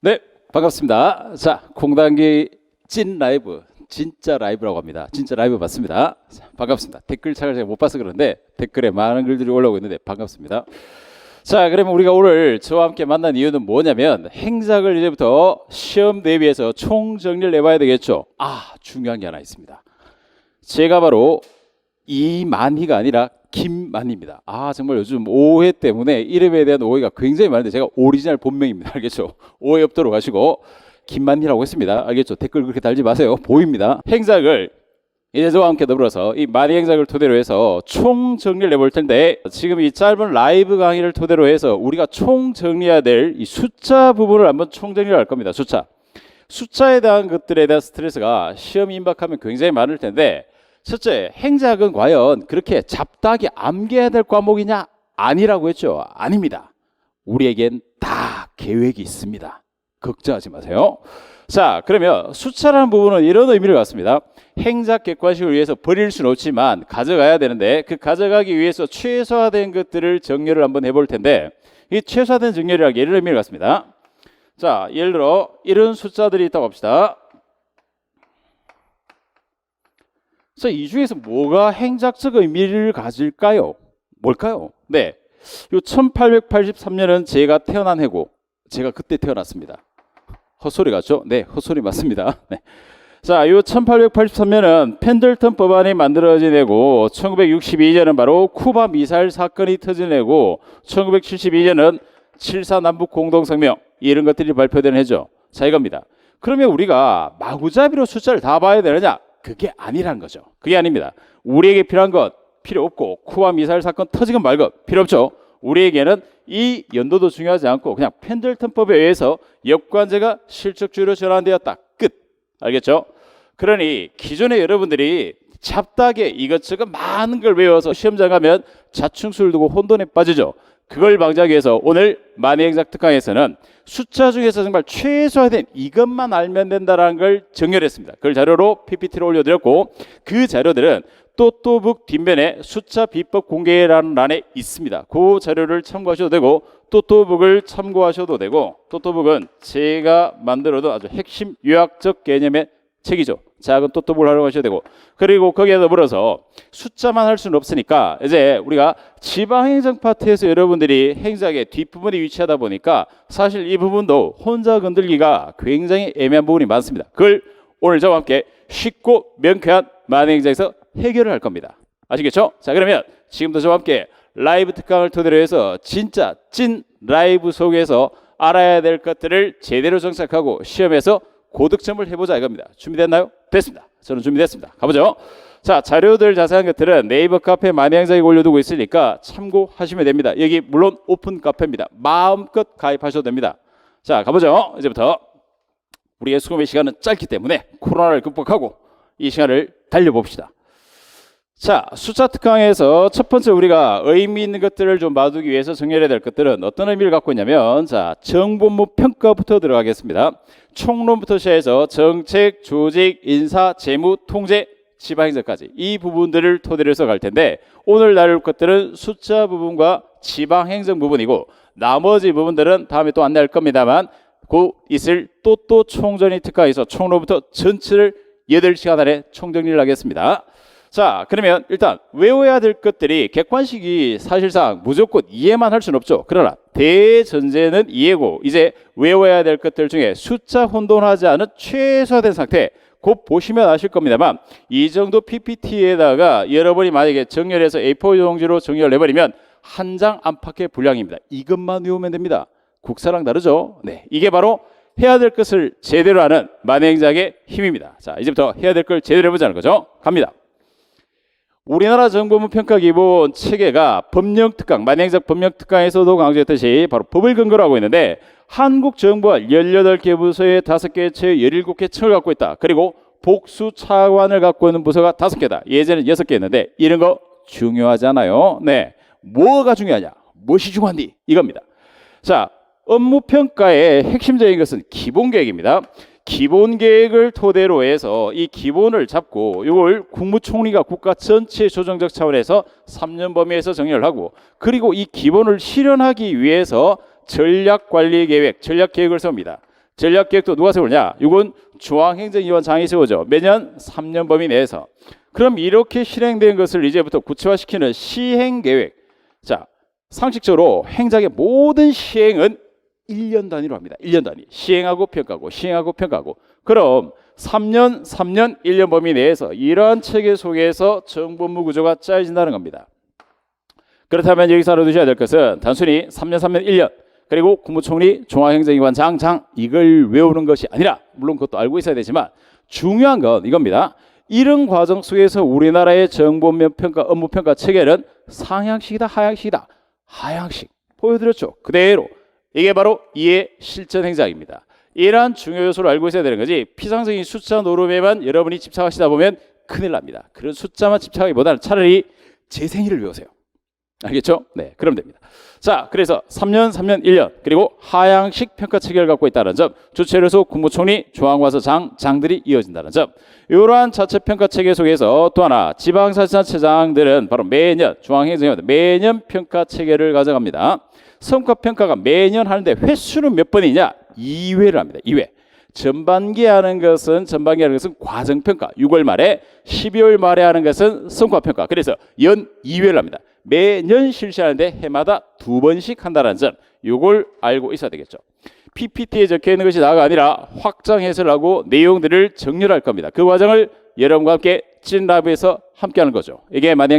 네, 반갑습니다. 자, 콩단기 찐 라이브, 진짜 라이브라고 합니다. 진짜 라이브 맞습니다. 자, 반갑습니다. 댓글창을 제가 못 봐서 그런데 댓글에 많은 글들이 올라오고 있는데 반갑습니다. 자, 그러면 우리가 오늘 저와 함께 만난 이유는 뭐냐면 행작을 이제부터 시험 대비해서 총정리를 해봐야 되겠죠. 중요한 게 하나 있습니다. 제가 바로 이만희가 아니라 김만희입니다. 정말 요즘 오해 때문에 이름에 대한 오해가 굉장히 많은데 제가 오리지널 본명입니다. 알겠죠? 오해 없도록 하시고 김만희라고 했습니다. 알겠죠? 댓글 그렇게 달지 마세요. 보입니다. 행작을 이제 저와 함께 더불어서 이 만희 행작을 토대로 해서 총 정리를 해볼 텐데, 지금 이 짧은 라이브 강의를 토대로 해서 우리가 총 정리해야 될 이 숫자 부분을 한번 총 정리를 할 겁니다. 숫자에 대한 것들에 대한 스트레스가 시험 임박하면 굉장히 많을 텐데, 첫째, 행작은 과연 그렇게 잡다하게 암기해야 될 과목이냐? 아니라고 했죠. 아닙니다. 우리에겐 다 계획이 있습니다. 걱정하지 마세요. 자, 그러면 숫자라는 부분은 이런 의미를 갖습니다. 행작 객관식을 위해서 버릴 수는 없지만 가져가야 되는데, 그 가져가기 위해서 최소화된 것들을 정렬을 한번 해볼 텐데, 이 최소화된 정렬이라는 게 이런 의미를 갖습니다. 자, 예를 들어 이런 숫자들이 있다고 합시다. 자, 이 중에서 뭐가 행작적 의미를 가질까요? 뭘까요? 네, 요 1883년은 제가 태어난 해고, 제가 그때 태어났습니다. 헛소리 같죠? 네, 헛소리 맞습니다. 네. 자, 요 1883년은 펜들턴 법안이 만들어진 해고, 1962년은 바로 쿠바 미사일 사건이 터진 해고, 1972년은 7.4 남북 공동성명, 이런 것들이 발표된 해죠. 자, 이겁니다. 그러면 우리가 마구잡이로 숫자를 다 봐야 되느냐? 그게 아니란 거죠. 그게 아닙니다. 우리에게 필요한 것 필요 없고, 쿠바 미사일 사건 터지건 말건 필요 없죠. 우리에게는 이 연도도 중요하지 않고 그냥 펜들턴법에 의해서 역관제가 실적주의로 전환되었다. 끝. 알겠죠? 그러니 기존에 여러분들이 잡다하게 이것저것 많은 걸 외워서 시험장 가면 자충수를 두고 혼돈에 빠지죠. 그걸 방지하기 위해서 오늘 만희 행작 특강에서는 숫자 중에서 정말 최소화된 이것만 알면 된다는 걸 정렬했습니다. 그걸 자료로 PPT로 올려드렸고, 그 자료들은 또또북 뒷면에 숫자 비법 공개라는 란에 있습니다. 그 자료를 참고하셔도 되고, 또또북을 참고하셔도 되고, 또또북은 제가 만들어둔 아주 핵심 요약적 개념의 책이죠. 작은 또또북을 활용하셔야 되고, 그리고 거기에 더불어서 숫자만 할 수는 없으니까 이제 우리가 지방행정 파트에서 여러분들이 행작의 뒷부분에 위치하다 보니까 사실 이 부분도 혼자 건들기가 굉장히 애매한 부분이 많습니다. 그걸 오늘 저와 함께 쉽고 명쾌한 만희 행작에서 해결을 할 겁니다. 아시겠죠? 자, 그러면 지금부터 저와 함께 라이브 특강을 토대로 해서 진짜 찐 라이브 속에서 알아야 될 것들을 제대로 정착하고 시험에서 고득점을 해보자 이겁니다. 준비됐나요? 됐습니다. 저는 준비됐습니다. 가보죠. 자, 자료들 자세한 것들은 네이버 카페 만희 행작에 올려두고 있으니까 참고하시면 됩니다. 여기 물론 오픈 카페입니다. 마음껏 가입하셔도 됩니다. 자, 가보죠. 이제부터 우리의 수업의 시간은 짧기 때문에 코로나를 극복하고 이 시간을 달려봅시다. 자, 숫자 특강에서 첫 번째 우리가 의미 있는 것들을 좀 봐두기 위해서 정렬해야 될 것들은 어떤 의미를 갖고 있냐면, 자, 정보무 평가부터 들어가겠습니다. 총론부터 시작해서 정책, 조직, 인사, 재무, 통제, 지방행정까지 이 부분들을 토대로 해서 갈 텐데, 오늘 다룰 것들은 숫자 부분과 지방행정 부분이고, 나머지 부분들은 다음에 또 안내할 겁니다만 곧 있을 또 총정리 특강에서 총론부터 전체를 8시간 안에 총정리를 하겠습니다. 자, 그러면 일단 외워야 될 것들이 객관식이 사실상 무조건 이해만 할 수는 없죠. 그러나 대전제는 이해고, 이제 외워야 될 것들 중에 숫자 혼돈하지 않은 최소화된 상태, 곧 보시면 아실 겁니다만 이 정도 PPT에다가 여러분이 만약에 정렬해서 A4 용지로 정렬을 해버리면 한 장 안팎의 분량입니다. 이것만 외우면 됩니다. 국사랑 다르죠? 네, 이게 바로 해야 될 것을 제대로 하는 만희 행작의 힘입니다. 자, 이제부터 해야 될 걸 제대로 해보자는 거죠. 갑니다. 우리나라 정보무 평가 기본 체계가 법령특강, 만희 행작 법령특강에서도 강조했듯이 바로 법을 근거로 하고 있는데, 한국 정부가 18개 부서에 5개 채 17개 층을 갖고 있다. 그리고 복수 차관을 갖고 있는 부서가 5개다. 예전에 6개였는데 이런 거 중요하지 않아요. 네, 뭐가 중요하냐? 무엇이 중요한디? 이겁니다. 자, 업무평가의 핵심적인 것은 기본계획입니다. 기본계획을 토대로 해서 이 기본을 잡고 이걸 국무총리가 국가 전체 조정적 차원에서 3년 범위에서 정리를 하고, 그리고 이 기본을 실현하기 위해서 전략관리계획, 전략계획을 세웁니다. 전략계획도 누가 세우냐? 이건 중앙행정위원장이 세우죠. 매년 3년 범위 내에서. 그럼 이렇게 실행된 것을 이제부터 구체화시키는 시행계획. 자, 상식적으로 행정의 모든 시행은 1년 단위로 합니다. 1년 단위. 시행하고 평가하고 시행하고 평가하고. 그럼 3년, 1년 범위 내에서 이러한 체계 속에서 정보부 구조가 짜여진다는 겁니다. 그렇다면 여기서 알아두셔야 될 것은 단순히 3년, 1년 그리고 국무총리, 중앙행정기관장, 장 이걸 외우는 것이 아니라 물론 그것도 알고 있어야 되지만 중요한 건 이겁니다. 이런 과정 속에서 우리나라의 정보면 평가, 업무평가 체계는 상향식이다, 하향식이다. 하향식 보여드렸죠. 그대로 이게 바로 이해 실전 행정입니다. 이러한 중요 요소를 알고 있어야 되는 거지 피상적인 숫자 노름에만 여러분이 집착하시다 보면 큰일 납니다. 그런 숫자만 집착하기보다는 차라리 제 생일을 외우세요. 알겠죠? 네, 그럼 됩니다. 자, 그래서 3년, 1년 그리고 하향식 평가 체계를 갖고 있다는 점, 주체로서 국무총리, 중앙과서 장들이 이어진다는 점, 이러한 자체 평가 체계 속에서 또 하나 지방자치단체장들은 바로 매년 중앙행정위원회 매년 평가 체계를 가져갑니다. 성과 평가가 매년 하는데 횟수는 몇 번이냐? 2회를 합니다. 2회. 전반기에 하는 것은 과정평가 6월 말에 12월 말에 하는 것은 성과평가. 그래서 연 2회를 합니다. 매년 실시하는데 해마다 2번씩 한다는 점 이걸 알고 있어야 되겠죠. PPT에 적혀 있는 것이 다가 아니라 확장 해설을 하고 내용들을 정렬할 겁니다. 그 과정을 여러분과 함께 찐라브에서 함께하는 거죠. 이게 만약